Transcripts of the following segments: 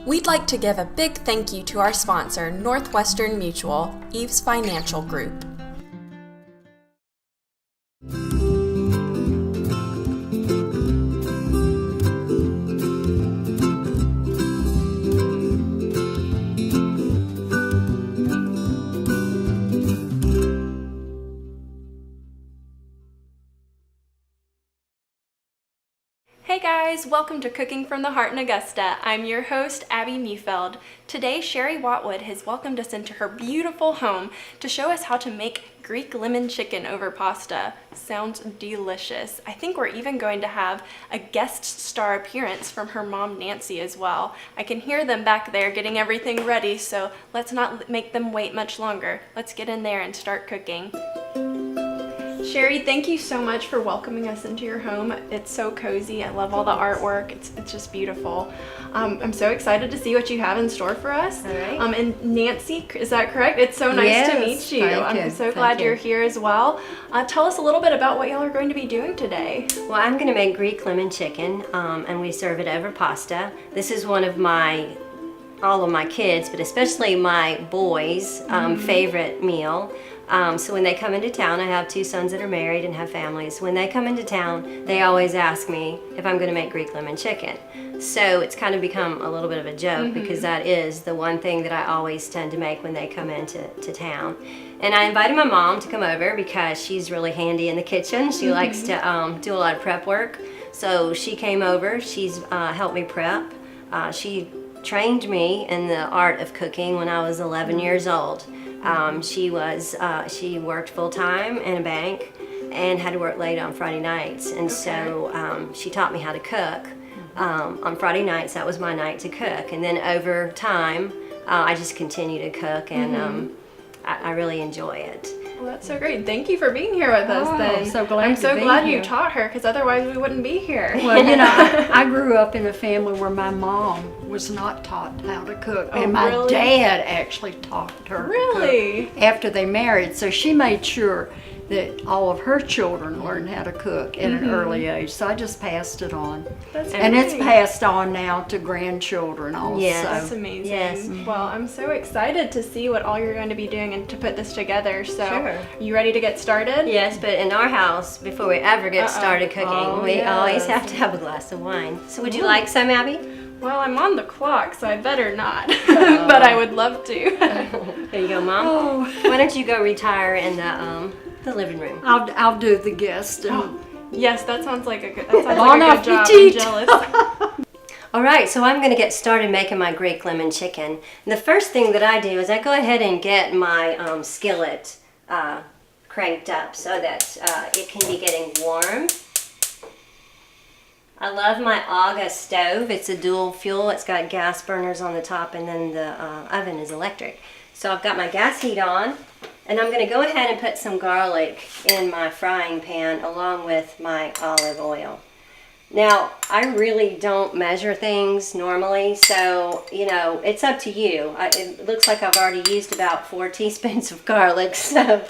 We'd like to give a big thank you to our sponsor, Northwestern Mutual, Eves Financial Group. Hey guys, welcome to Cooking from the Heart in Augusta. I'm your host, Abby Neufeld. Today, Sherry Watwood has welcomed us into her beautiful home to show us how to make Greek lemon chicken over pasta. Sounds delicious. I think we're even going to have a guest star appearance from her mom, Nancy, as well. I can hear them back there getting everything ready, so let's not make them wait much longer. Let's get in there and start cooking. Sherry, thank you so much for welcoming us into your home. It's so cozy. I love all the artwork. It's just beautiful. I'm so excited to see what you have in store for us. All right. And Nancy, is that correct? It's so nice to meet you. I'm so glad you're here as well. Tell us a little bit about what y'all are going to be doing today. Well, I'm going to make Greek lemon chicken, and we serve it over pasta. This is one of all of my kids, but especially my boys' favorite meal. So when they come into town, I have two sons that are married and have families. When they come into town, they always ask me if I'm going to make Greek lemon chicken. So it's kind of become a little bit of a joke because that is the one thing that I always tend to make when they come into town. And I invited my mom to come over because she's really handy in the kitchen. She likes to do a lot of prep work. So she came over. She's helped me prep. She trained me in the art of cooking when I was 11 years old. She worked full-time in a bank and had to work late on Friday nights, and so she taught me how to cook. On Friday nights, that was my night to cook, and then over time I just continue to cook, and I really enjoy it. Well, that's so great. Thank you for being here with us then. I'm so glad you taught her, because otherwise we wouldn't be here. Well, you know, I grew up in a family where my mom was not taught how to cook, and my dad actually taught her to cook after they married. So she made sure that all of her children learned how to cook at an early age. So I just passed it on. And it's passed on now to grandchildren also. Yes. That's amazing. Yes. Well, I'm so excited to see what all you're going to be doing and to put this together. So, Sure. You ready to get started? Yes, but in our house, before we ever get started cooking, we always have to have a glass of wine. So would you like some, Abby? Well, I'm on the clock, so I better not. But I would love to. Here you go, Mom. Why don't you go retire in the living room? I'll do the guest. Yes, that sounds like a good job. I'm jealous. All right, so I'm going to get started making my Greek lemon chicken. And the first thing that I do is I go ahead and get my skillet cranked up so that it can be getting warm. I love my Augusta stove. It's a dual fuel. It's got gas burners on the top, and then the oven is electric. So I've got my gas heat on, and I'm going to go ahead and put some garlic in my frying pan along with my olive oil. Now, I really don't measure things normally, so, you know, it's up to you. It looks like I've already used about 4 teaspoons of garlic, so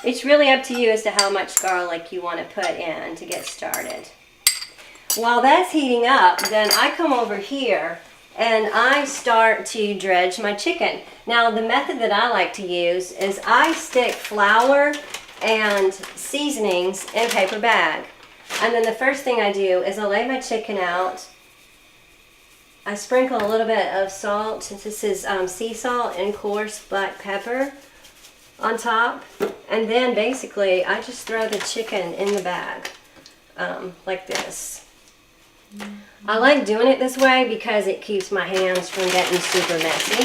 it's really up to you as to how much garlic you want to put in to get started. While that's heating up, then I come over here and I start to dredge my chicken. Now, the method that I like to use is I stick flour and seasonings in a paper bag. And then the first thing I do is I lay my chicken out. I sprinkle a little bit of salt, since this is sea salt and coarse black pepper on top. And then basically I just throw the chicken in the bag like this. I like doing it this way because it keeps my hands from getting super messy.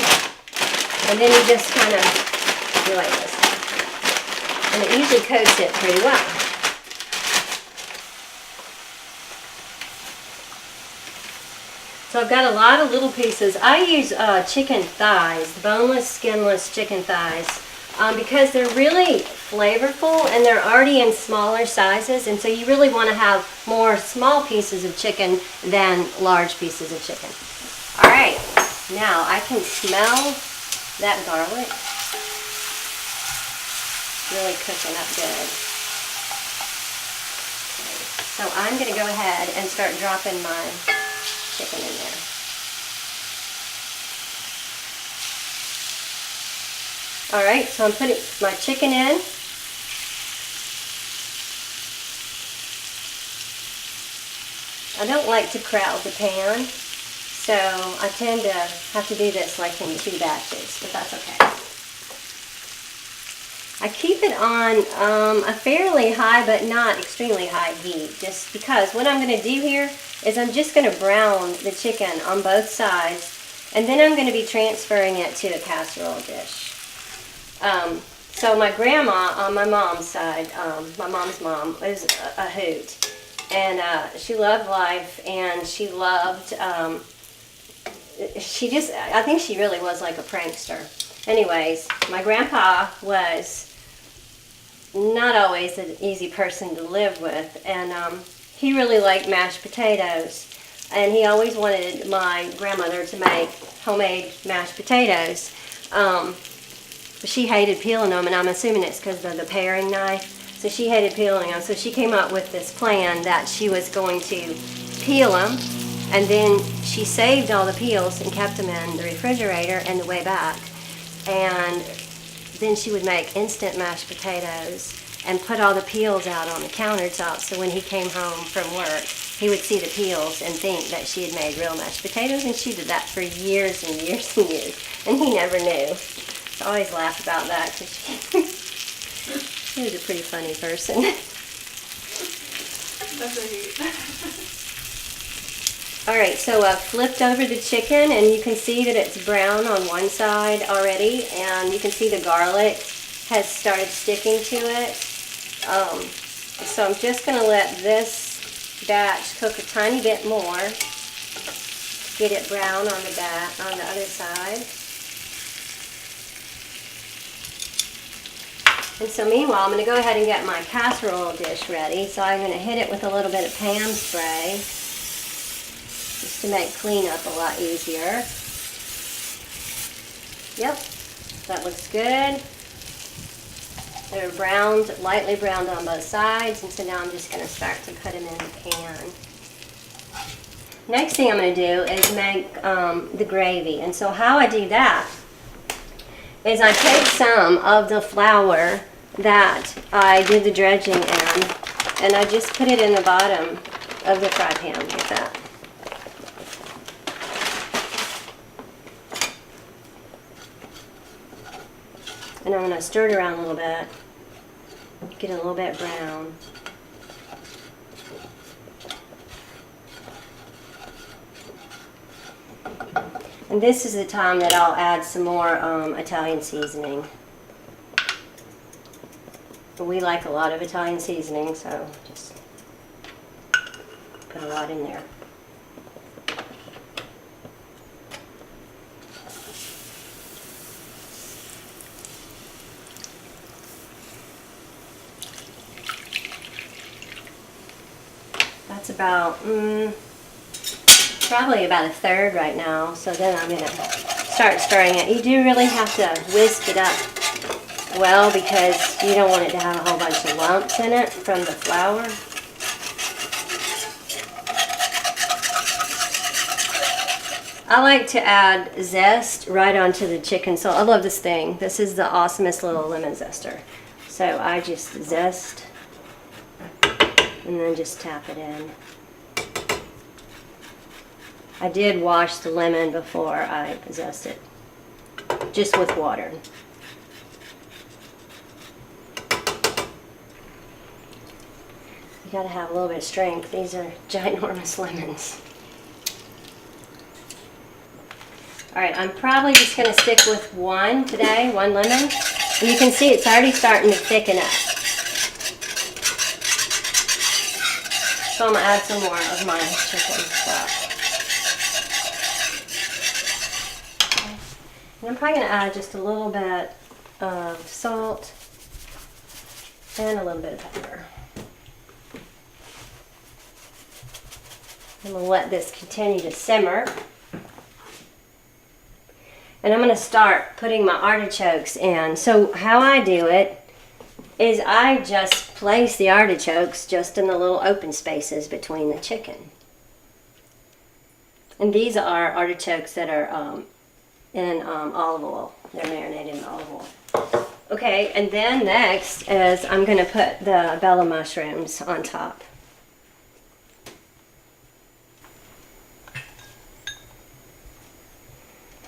And then you just kind of do like this. And it usually coats it pretty well. So I've got a lot of little pieces. I use chicken thighs, boneless, skinless chicken thighs, because they're really flavorful and they're already in smaller sizes, and so you really want to have more small pieces of chicken than large pieces of chicken. All right, now I can smell that garlic. Really cooking up good. So I'm going to go ahead and start dropping my chicken in there. All right, so I'm putting my chicken in. I don't like to crowd the pan, so I tend to have to do this like in 2 batches, but that's okay. I keep it on a fairly high but not extremely high heat, just because what I'm going to do here is I'm just going to brown the chicken on both sides, and then I'm going to be transferring it to a casserole dish. So my grandma on my mom's side, my mom's mom, was a hoot. And she loved life, and she loved, I think she really was like a prankster. Anyways, my grandpa was not always an easy person to live with, and he really liked mashed potatoes. And he always wanted my grandmother to make homemade mashed potatoes. But she hated peeling them, and I'm assuming it's because of the paring knife. So she hated peeling them, so she came up with this plan that she was going to peel them, and then she saved all the peels and kept them in the refrigerator and the way back. And then she would make instant mashed potatoes and put all the peels out on the countertop, so when he came home from work, he would see the peels and think that she had made real mashed potatoes, and she did that for years and years and years, and he never knew. So I always laugh about that, because she was a pretty funny person. That's a hoot. Alright, so I've flipped over the chicken, and you can see that it's brown on one side already, and you can see the garlic has started sticking to it. So I'm just going to let this batch cook a tiny bit more, get it brown on the other side. And so meanwhile, I'm going to go ahead and get my casserole dish ready. So I'm going to hit it with a little bit of Pam spray, just to make cleanup a lot easier. Yep, that looks good. They're browned, lightly browned on both sides, and so now I'm just going to start to put them in the pan. Next thing I'm going to do is make the gravy. And so how I do that is I take some of the flour that I did the dredging in, and I just put it in the bottom of the fry pan like that. And I'm going to stir it around a little bit, get it a little bit brown. And this is the time that I'll add some more Italian seasoning. We like a lot of Italian seasoning, so just put a lot in there. That's about, probably about a third right now. So then I'm going to start stirring it. You do really have to whisk it up well, because you don't want it to have a whole bunch of lumps in it from the flour. I like to add zest right onto the chicken. So I love this thing. This is the awesomest little lemon zester. So I just zest and then just tap it in. I did wash the lemon before I zest it, just with water. You gotta have a little bit of strength. These are ginormous lemons. Alright, I'm probably just gonna stick with one today, one lemon. And you can see it's already starting to thicken up. So I'm gonna add some more of my chicken stock. And I'm probably gonna add just a little bit of salt and a little bit of pepper. I'm going to let this continue to simmer. And I'm going to start putting my artichokes in. So how I do it is I just place the artichokes just in the little open spaces between the chicken. And these are artichokes that are in olive oil. They're marinated in olive oil. Okay, and then next is I'm going to put the bella mushrooms on top.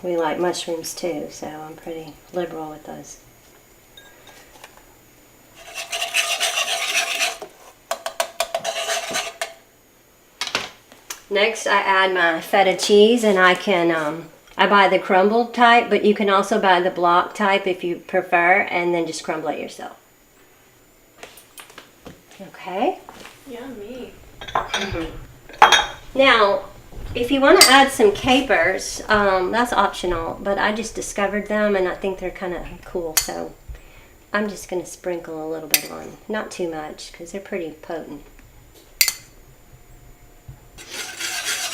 We like mushrooms too, so I'm pretty liberal with those. Next, I add my feta cheese, and I buy the crumbled type, but you can also buy the block type if you prefer, and then just crumble it yourself. Okay. Yummy. Now, if you want to add some capers, that's optional, but I just discovered them, and I think they're kind of cool, so I'm just going to sprinkle a little bit on. Not too much, because they're pretty potent.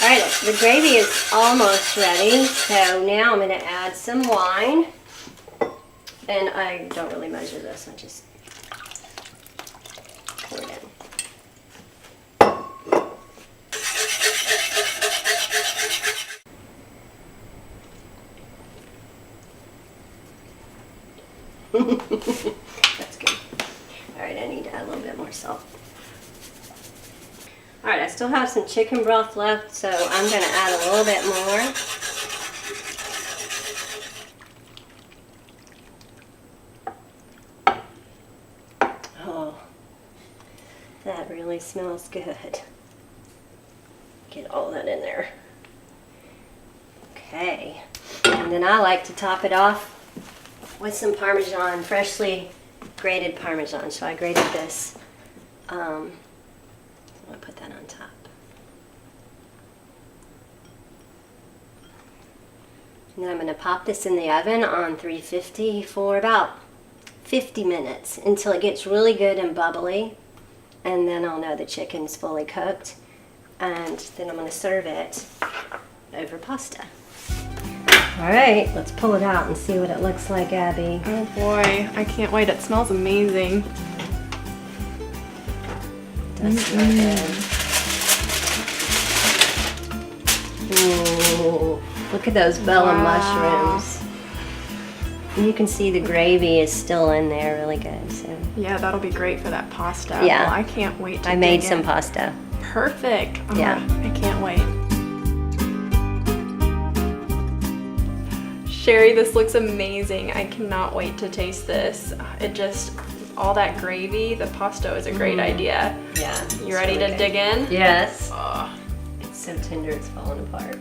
Alright, the gravy is almost ready, so now I'm going to add some wine. And I don't really measure this, I just pour it in. That's good. Alright, I need to add a little bit more salt. Alright, I still have some chicken broth left, so I'm going to add a little bit more. Oh, that really smells good. Get all that in there. Okay, and then I like to top it off with some Parmesan, freshly grated Parmesan. So I grated this. I'm going to put that on top. And then I'm going to pop this in the oven on 350 for about 50 minutes until it gets really good and bubbly. And then I'll know the chicken's fully cooked. And then I'm going to serve it over pasta. Alright, let's pull it out and see what it looks like, Abby. Oh boy, I can't wait. It smells amazing. Does smell good. Ooh, look at those bella mushrooms. And you can see the gravy is still in there really good. So Yeah, that'll be great for that pasta. Yeah. Well, I can't wait to I made dig some in. pasta. Perfect. Oh, Yeah. I can't wait. Sherry, this looks amazing. I cannot wait to taste this. It just, all that gravy, the pasta is a great idea. Yeah. You ready to dig in? Yes. Oh. It's so tender it's falling apart.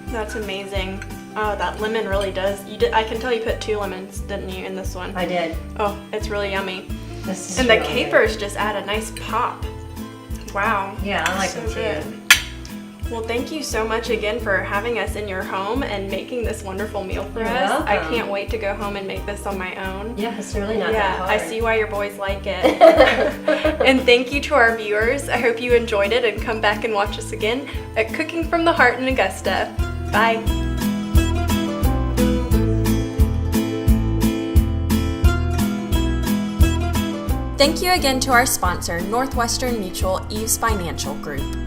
That's amazing. Oh, that lemon really does. I can tell you put 2 lemons, didn't you, in this one? I did. Oh, it's really yummy. This is And the really capers just add a nice pop. Wow. Yeah, I like So them too. good. Well, thank you so much again for having us in your home and making this wonderful meal for You're us. I welcome. can't wait to go home and make this on my own. Yeah, it's really not that Yeah, hard. I see why your boys like it. And thank you to our viewers. I hope you enjoyed it and come back and watch us again at Cooking from the Heart in Augusta. Bye. Thank you again to our sponsor, Northwestern Mutual Eves Financial Group.